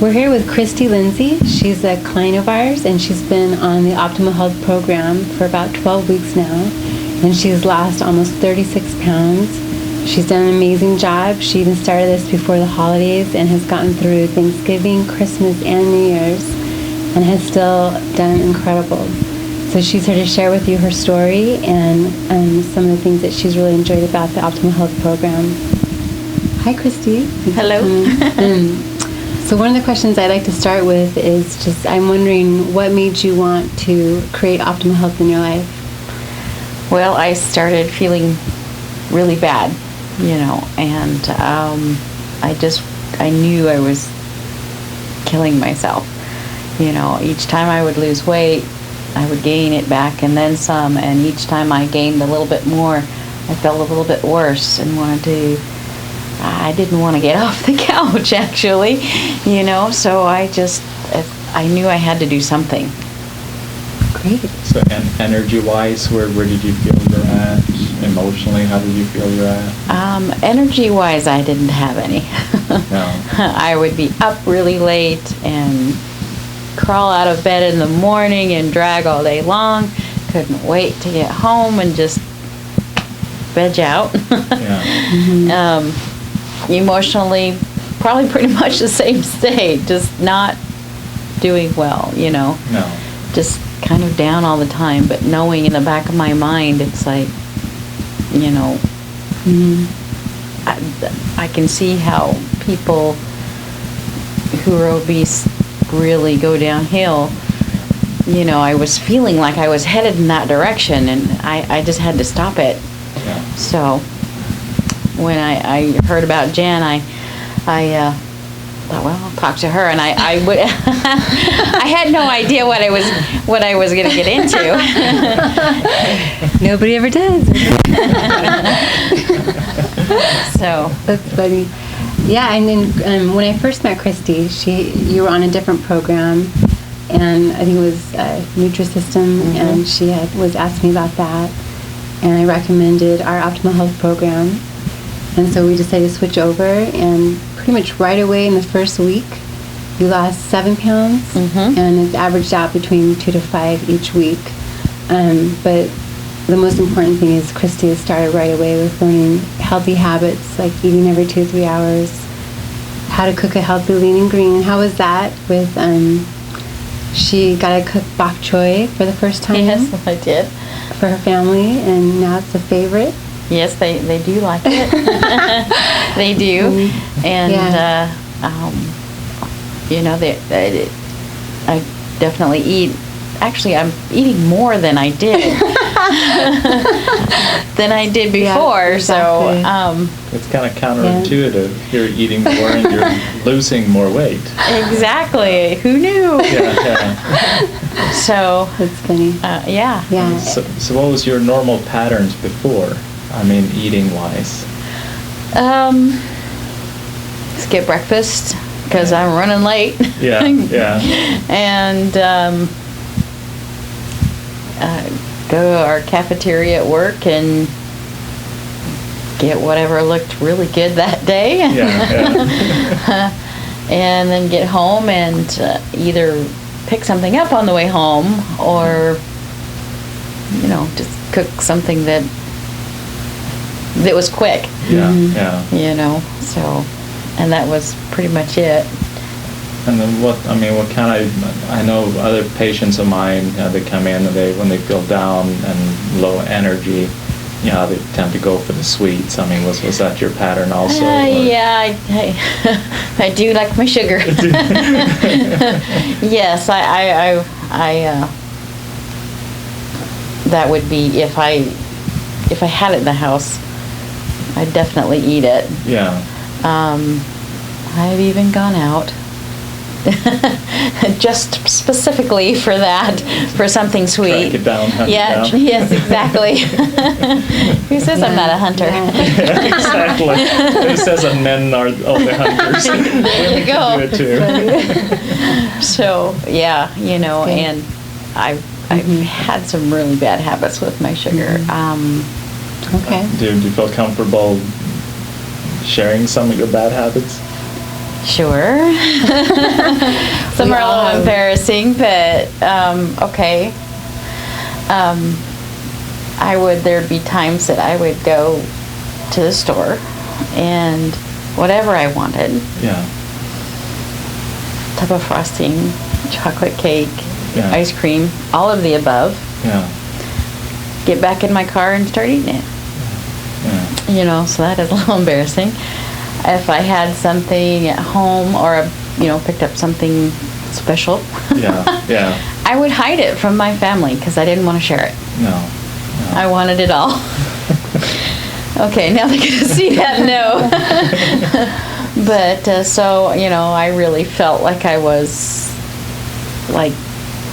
We're here with Kristy Lindsay. She's a client of ours, and she's been on the Optimal Health program for about 12 weeks now, and she's lost almost 36 pounds. She's done an amazing job. She even started this before the holidays and has gotten through Thanksgiving, Christmas, and New Year's, and has still done incredible. So she's here to share with you her story and some of the things that she's really enjoyed about the Optimal Health program. Hi, Kristy. Hello. So one of the questions I'd like to start with is just, I'm wondering what made you want to create Optimal Health in your life? Well, I started feeling really bad, and I knew I was killing myself. Each time I would lose weight, I would gain it back and then some, and each time I gained a little bit more, I felt a little bit worse and I didn't want to get off the couch, actually, so I knew I had to do something. Great. So energy-wise, where did you feel you're at? Emotionally, how did you feel you're at? Energy-wise, I didn't have any. No. I would be up really late and crawl out of bed in the morning and drag all day long. Couldn't wait to get home and just veg out. Yeah. Mm-hmm. Emotionally, probably pretty much the same state, just not doing well, No. Just kind of down all the time, but knowing in the back of my mind, it's like, I can see how people who are obese really go downhill. I was feeling like I was headed in that direction, and I just had to stop it. Yeah. So when I heard about Jan, I thought, well, I'll talk to her, and I would I had no idea what I was going to get into. Nobody ever does. So that's funny. Yeah, and then when I first met Kristy, you were on a different program, and I think it was Nutrisystem, Mm-hmm. and she was asking me about that, and I recommended our Optimal Health program. And so we decided to switch over, and pretty much right away in the first week, you lost 7 pounds, Mm-hmm. and it's averaged out between 2 to 5 each week. But the most important thing is Kristy has started right away with learning healthy habits, like eating every 2 to 3 hours, how to cook a healthy lean and green. How was that with, she got to cook bok choy for the first time? yes, I did. For her family, and now it's a favorite. Yes, they do like it. They do, and Yeah. I definitely eat. Actually, I'm eating more than I did before. Yeah, exactly. So It's kind of counterintuitive. You're eating more and you're losing more weight. exactly. Who knew? Yeah. So That's funny. yeah. Yeah. So what was your normal patterns before? I mean, eating-wise. Skip breakfast because I'm running late. Yeah. Yeah. And go to our cafeteria at work and get whatever looked really good that day. Yeah. And then get home and either pick something up on the way home or, just cook something that was quick. Yeah. Mm-hmm. Yeah. So, and that was pretty much it. And then what kind of, I know other patients of mine, they come in and when they feel down and low energy, they tend to go for the sweets. I mean, was that your pattern also? Yeah, I do like my sugar. Yes, I that would be if I had it in the house, I'd definitely eat it. Yeah. I've even gone out just specifically for that, for something sweet. Track it down, hunt it Yeah, down. yes, exactly. Who says I'm not a hunter? Yeah. Exactly. Who says that men are all the hunters? There you go. Do it too. So, yeah, Okay. and I've had some really bad habits with my sugar. Okay. Do you feel comfortable sharing some of your bad habits? Sure. Some We are a all little have. embarrassing, but okay. There'd be times that I would go to the store and whatever I wanted, Yeah. tub of frosting, chocolate cake, Yeah. ice cream, all of the above, Yeah. get back in my car and start eating it. Yeah. So that is a little embarrassing. If I had something at home or, picked up something special, Yeah. Yeah. I would hide it from my family because I didn't want to share it. No. I wanted it all. Okay, now they're going to see that, no. But, I really felt like I was, like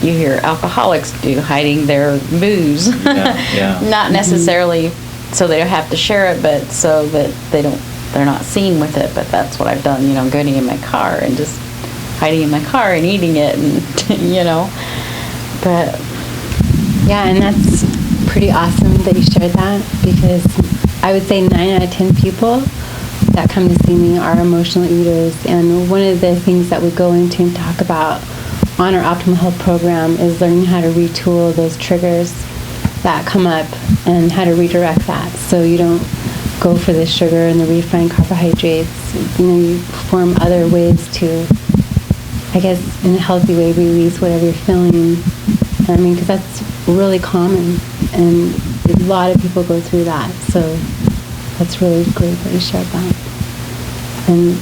you hear alcoholics do, hiding their booze. Yeah. Yeah. Not necessarily so they don't have to share it, but so that they're not seen with it. But that's what I've done, getting in my car and just hiding in my car and eating it, and, but. Yeah, and that's pretty awesome that you shared that, because I would say 9 out of 10 people that come to see me are emotional eaters. And one of the things that we go into and talk about on our Optimal Health program is learning how to retool those triggers that come up and how to redirect that, so you don't go for the sugar and the refined carbohydrates. You form other ways to, I guess, in a healthy way, release whatever you're feeling. Because that's really common, and a lot of people go through that. So that's really great that you shared that. And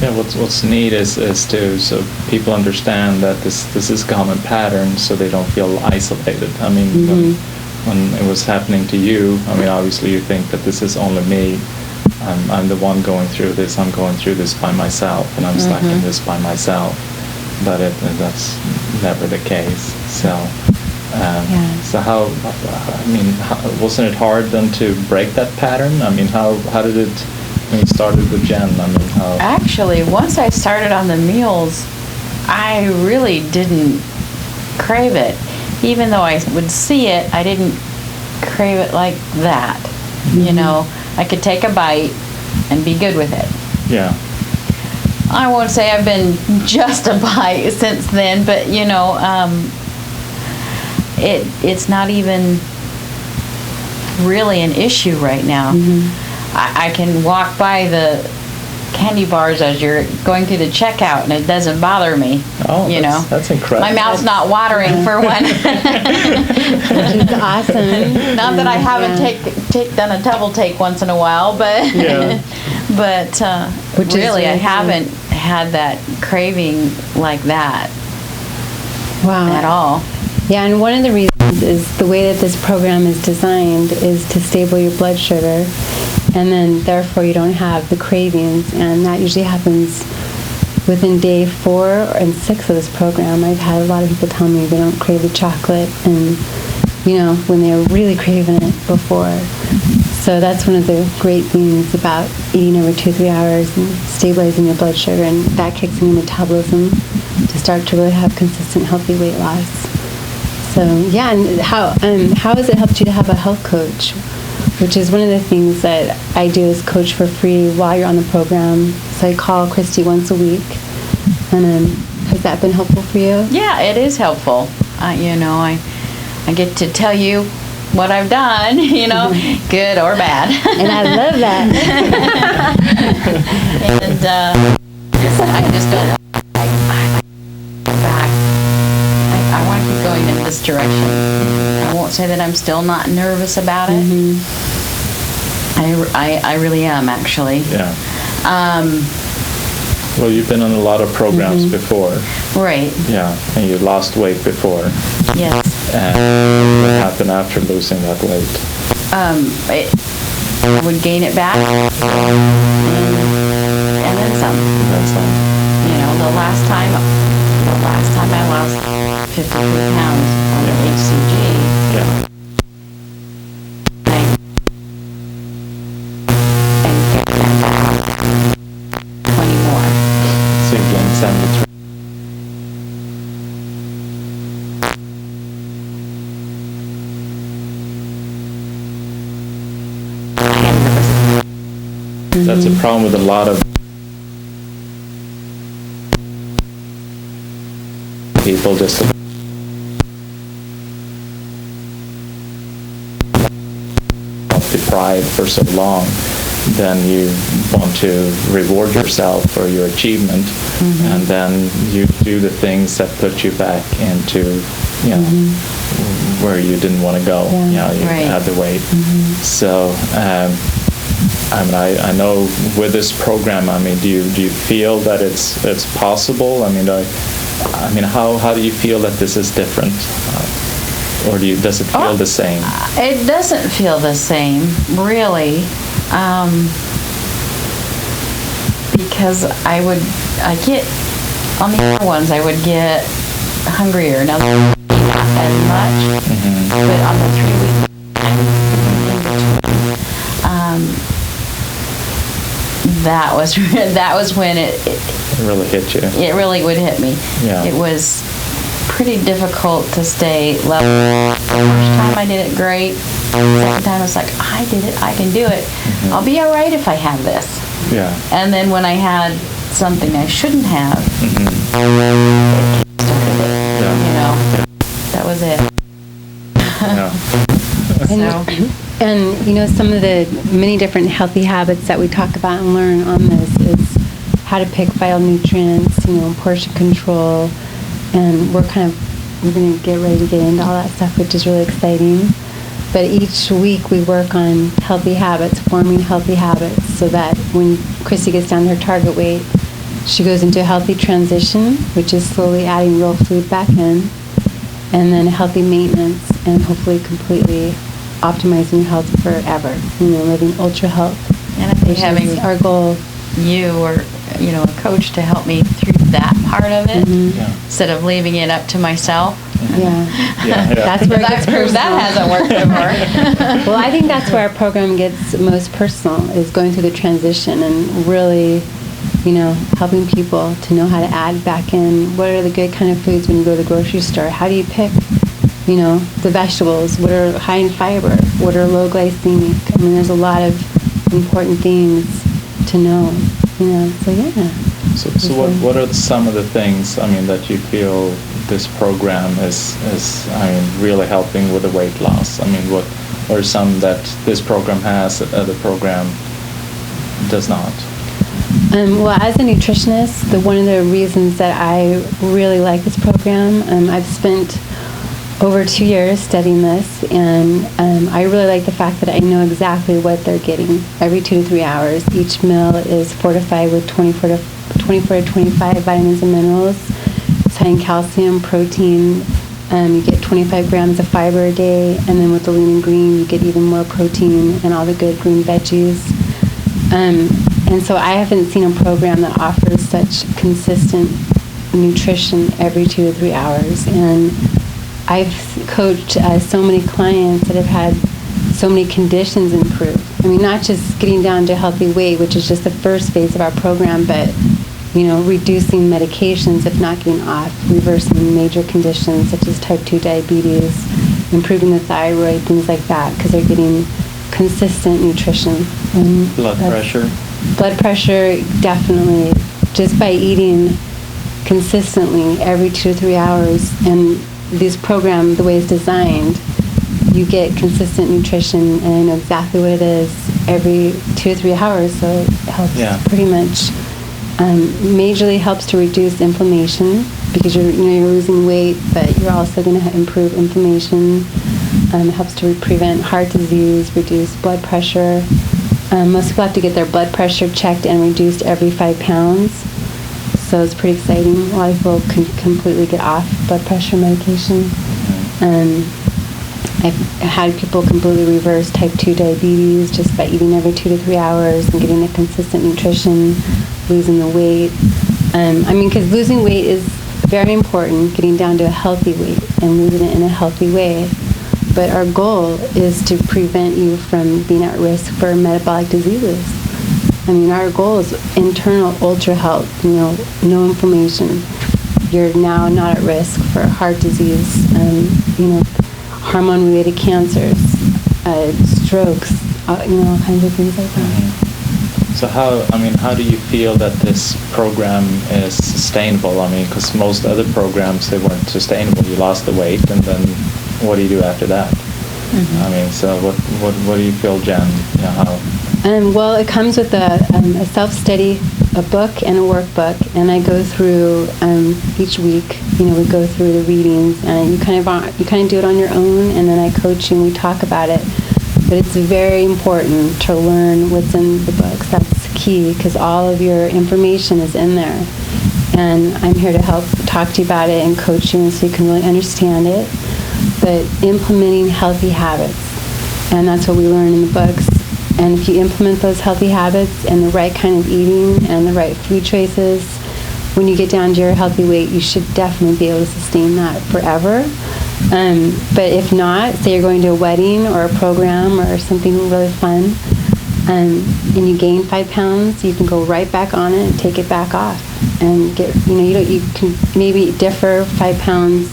Yeah, what's neat is so people understand that this is a common pattern, so they don't feel isolated. When it was happening to you, obviously you think that this is only me. I'm the one going through this. I'm going through this by myself, and I'm stuck in this by myself. But that's never the case. So. So how wasn't it hard then to break that pattern? How did it, when you started with Jen, how? Actually, once I started on the meals, I really didn't crave it. Even though I would see it, I didn't crave it like that. I could take a bite and be good with it. Yeah. I won't say I've been just a bite since then, but it's not even really an issue right now. I can walk by the candy bars as you're going through the checkout, and it doesn't bother me. Oh, that's incredible. My mouth's not watering for one. which is awesome. Not that I haven't done a double take once in a while, but Which is really, I really haven't had that craving like that at all. Yeah, and one of the reasons is the way that this program is designed is to stable your blood sugar, and then therefore you don't have the cravings, and that usually happens within day 4 and 6 of this program. I've had a lot of people tell me they don't crave the chocolate, and when they were really craving it before. So that's one of the great things about eating over 2-3 hours and stabilizing your blood sugar, and that kicks in your metabolism to start to really have consistent, healthy weight loss. So yeah, and how has it helped you to have a health coach, which is one of the things that I do is coach for free while you're on the program. So I call Kristy once a week, and has that been helpful for you? Yeah, it is helpful. I get to tell you what I've done, good or bad. And I love that. And I just don't. I want to keep going in this direction. I won't say that I'm still not nervous about it. I really am, actually. Yeah. Well, you've been on a lot of programs before. Right. Yeah, and you lost weight before. Yes. And what happened after losing that weight? I would gain it back, and then some. The last time I lost 53 pounds on the HCG. Yeah. And get that back 20 more. So you gained 73. That's a problem with a lot of people just deprived for so long, then you want to reward yourself for your achievement, and then you do the things that put you back into, where you didn't want to go. You add the weight. So, I know with this program, do you feel that it's possible? How do you feel that this is different? Or does it feel the same? It doesn't feel the same, really, because I get, on the other ones, I would get hungrier. Now, not as much, but on the 3 week, that was when it really hit you. It really would hit me. Yeah. It was pretty difficult to stay level. The first time I did it great. The second time I was like, I did it, I can do it. I'll be all right if I have this. Yeah. And then when I had something I shouldn't have, that was it. And some of the many different healthy habits that we talk about and learn on this is how to pick vital nutrients, portion control, and we're going to get ready to get into all that stuff, which is really exciting. But each week we work on healthy habits, forming healthy habits, so that when Kristy gets down to her target weight, she goes into a healthy transition, which is slowly adding real food back in, and then healthy maintenance, and hopefully completely optimizing your health forever, living ultra health. And I think having our goal, you or a coach to help me through that part of it, instead of leaving it up to myself. That's where it gets personal. That hasn't worked before. Well, I think that's where our program gets most personal, is going through the transition and really, helping people to know how to add back in what are the good kind of foods when you go to the grocery store. How do you pick, the vegetables? What are high in fiber? What are low glycemic? There's a lot of important things to know, So what are some of the things, that you feel this program is really helping with the weight loss? What are some that this program has that other program does not? Well, as a nutritionist, one of the reasons that I really like this program, I've spent over 2 years studying this, and I really like the fact that I know exactly what they're getting every 2 to 3 hours. Each meal is fortified with 24 to 25 vitamins and minerals. It's high in calcium, protein. You get 25 grams of fiber a day, and then with the lean and green, you get even more protein and all the good green veggies. And so I haven't seen a program that offers such consistent nutrition every 2 to 3 hours. And I've coached so many clients that have had so many conditions improve. Not just getting down to healthy weight, which is just the first phase of our program, but reducing medications, if not getting off, reversing major conditions such as type 2 diabetes, improving the thyroid, things like that, because they're getting consistent nutrition. Blood pressure? Blood pressure, definitely. Just by eating consistently every 2 to 3 hours, and this program, the way it's designed, you get consistent nutrition, and I know exactly what it is every 2 or 3 hours, so it helps pretty much. Majorly helps to reduce inflammation, because you're losing weight, but you're also going to improve inflammation. It helps to prevent heart disease, reduce blood pressure. Most people have to get their blood pressure checked and reduced every 5 pounds. So it's pretty exciting. A lot of people can completely get off blood pressure medication. I've had people completely reverse type 2 diabetes just by eating every 2 to 3 hours and getting a consistent nutrition, losing the weight. Because losing weight is very important, getting down to a healthy weight and losing it in a healthy way. But our goal is to prevent you from being at risk for metabolic diseases. Our goal is internal ultra health, no inflammation. You're now not at risk for heart disease, hormone-related cancers, strokes, all kinds of things like that. So how do you feel that this program is sustainable? I mean, because most other programs, they weren't sustainable. You lost the weight, and then what do you do after that? I mean, so what do you feel, Jen? You know, how? Well, it comes with a self-study, a book and a workbook, and I go through each week. You know, we go through the readings, and you kind of do it on your own, and then I coach you and we talk about it. But it's very important to learn what's in the books. That's key, because all of your information is in there, and I'm here to help talk to you about it and coach you, and so you can really understand it. But implementing healthy habits, and that's what we learn in the books. And if you implement those healthy habits and the right kind of eating and the right food choices, when you get down to your healthy weight, you should definitely be able to sustain that forever. But if not, say you're going to a wedding or a program or something really fun, and you gain 5 pounds, you can go right back on it and take it back off, and get, you can maybe differ 5 pounds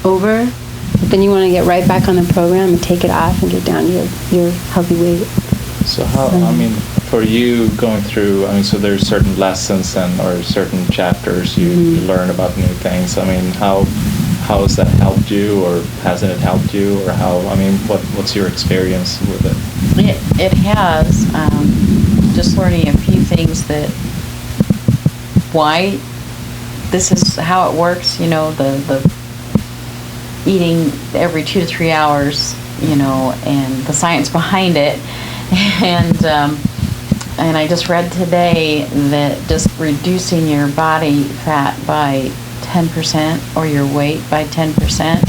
over, but then you want to get right back on the program and take it off and get down to your healthy weight. So how, I mean, for you going through, I mean, so there's certain lessons or certain chapters you learn about new things. I mean, how has that helped you, or hasn't it helped you, or how, I mean, what's your experience with it? It has, just learning a few things that, why this is how it works, you know, the eating every 2 to 3 hours, you know, and the science behind it. And I just read today that just reducing your body fat by 10% or your weight by 10%,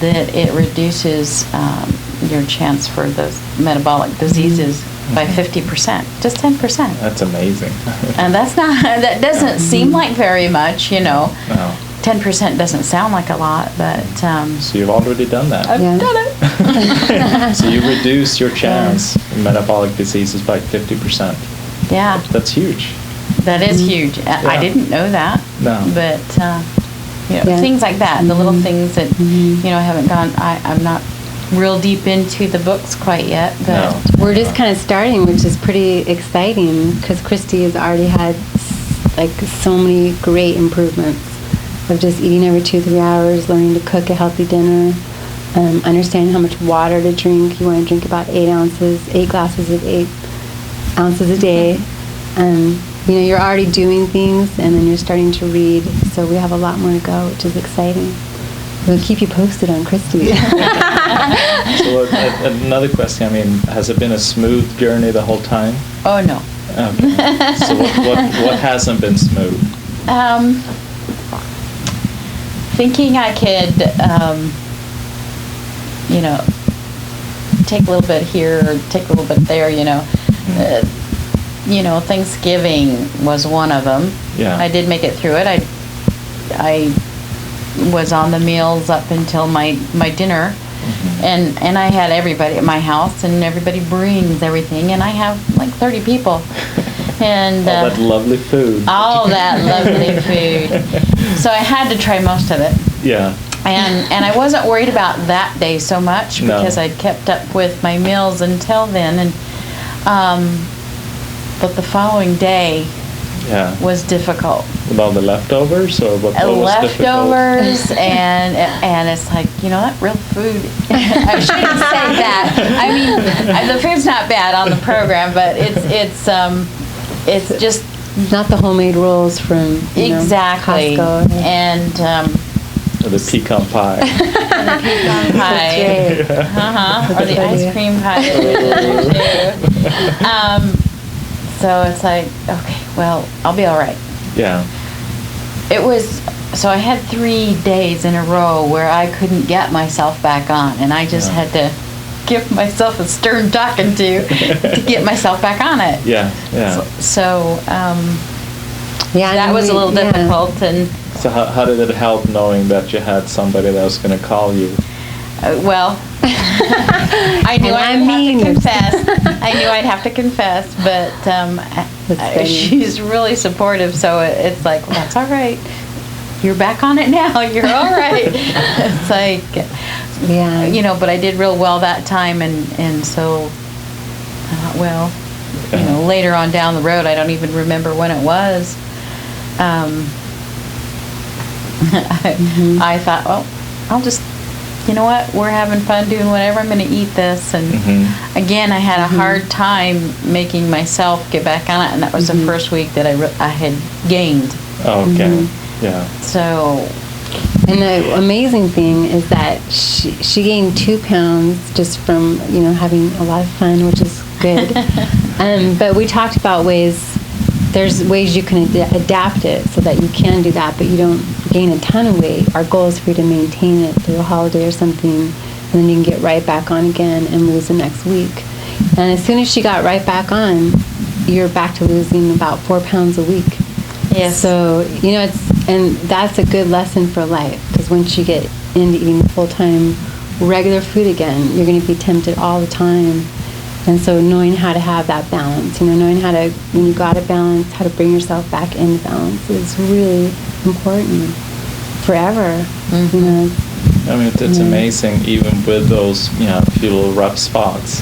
that it reduces your chance for those metabolic diseases by 50%, just 10%. That's amazing. And that doesn't seem like very much, you know. No. 10% doesn't sound like a lot, but... so you've already done that. I've done it. So you reduce your chance of metabolic diseases by 50%. Yeah. That's huge. That is huge. I didn't know that. No. But, things like that, the little things that, I haven't I'm not real deep into the books quite yet, but... No. We're just kind of starting, which is pretty exciting, because Kristy has already had, so many great improvements of just eating every 2-3 hours, learning to cook a healthy dinner, understanding how much water to drink. You want to drink about 8 glasses of 8 ounces a day. You're already doing things, and then you're starting to read. So we have a lot more to go, which is exciting. We'll keep you posted on Kristy. So another question, I mean, has it been a smooth journey the whole time? Oh, no. Okay. So what hasn't been smooth? Thinking I could, take a little bit here or take a little bit there, Thanksgiving was one of them. Yeah. I did make it through it. I was on the meals up until my dinner, and I had everybody at my house, and everybody brings everything, and I have 30 people. And all that lovely food. All that lovely food. So I had to try most of it. Yeah. And I wasn't worried about that day so much, because I'd kept up with my meals until then. And but the following day was difficult. With all the leftovers, or what was difficult? Leftovers, and it's that real food. I shouldn't say that. I mean, the food's not bad on the program, but it's just not the homemade rolls from exactly Costco. And the pecan pie. The pecan pie. Or the ice cream pie. So it's okay, well, I'll be all right. Yeah. It was, so I had 3 days in a row where I couldn't get myself back on, and I just had to give myself a stern talking to get myself back on it. Yeah, yeah. So that was a little difficult. And so how did it help knowing that you had somebody that was going to call you? Well, I knew I'd have to confess, but she's really supportive, so it's well, that's all right. You're back on it now. You're all right. It's but I did real well that time, and so I thought, well, later on down the road, I don't even remember when it was, I thought, well, I'll just, you know what, we're having fun doing whatever, I'm going to eat this. And again, I had a hard time making myself get back on it, and that was the first week that I had gained. Okay. Yeah. So, and the amazing thing is that she gained 2 pounds just from, having a lot of fun, which is good. But we talked about there's ways you can adapt it so that you can do that, but you don't gain a ton of weight. Our goal is for you to maintain it through a holiday or something, and then you can get right back on again and lose the next week. And as soon as she got right back on, you're back to losing about 4 pounds a week. Yes. So, and that's a good lesson for life, because once you get into eating full-time regular food again, you're going to be tempted all the time. And so knowing how to have that balance, knowing how to, when you got a balance, how to bring yourself back into balance is really important forever. I mean, it's amazing, even with those, few little rough spots,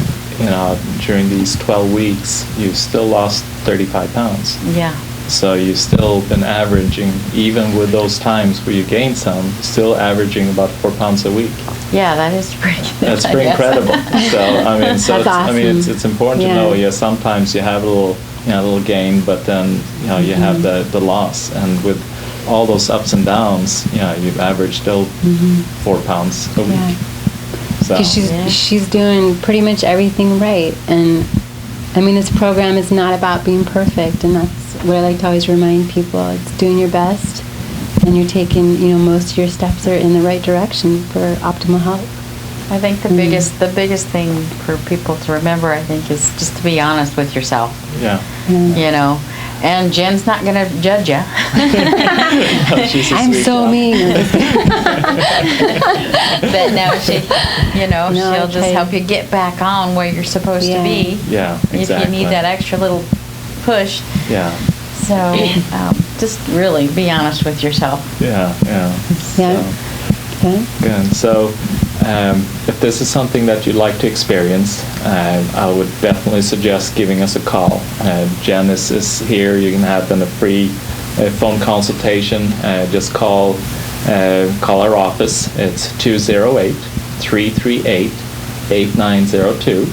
during these 12 weeks, you still lost 35 pounds. Yeah. So you've still been averaging, even with those times where you gained some, still averaging about 4 pounds a week. Yeah, that is pretty good. That's pretty incredible. So I mean, That's awesome. It's important to know. Yeah, sometimes you have a little gain, but then you have the loss, and with all those ups and downs, you've averaged still 4 pounds a week. Yeah. So She's doing pretty much everything right, and I mean, this program is not about being perfect, and that's what I like to always remind people. It's doing your best, and you're taking, most of your steps are in the right direction for optimal health. I think the biggest thing for people to remember, I think, is just to be honest with yourself. Yeah. And Jen's not going to judge you. I'm so mean. But no, she'll just help you get back on where you're supposed to be. Yeah, exactly. If you need that extra little push. Yeah. So just really be honest with yourself. Yeah. Yeah. Okay. Good. So if this is something that you'd like to experience, I would definitely suggest giving us a call. Jen is here. You can have a free phone consultation. Just call our office. It's 208-338-8902.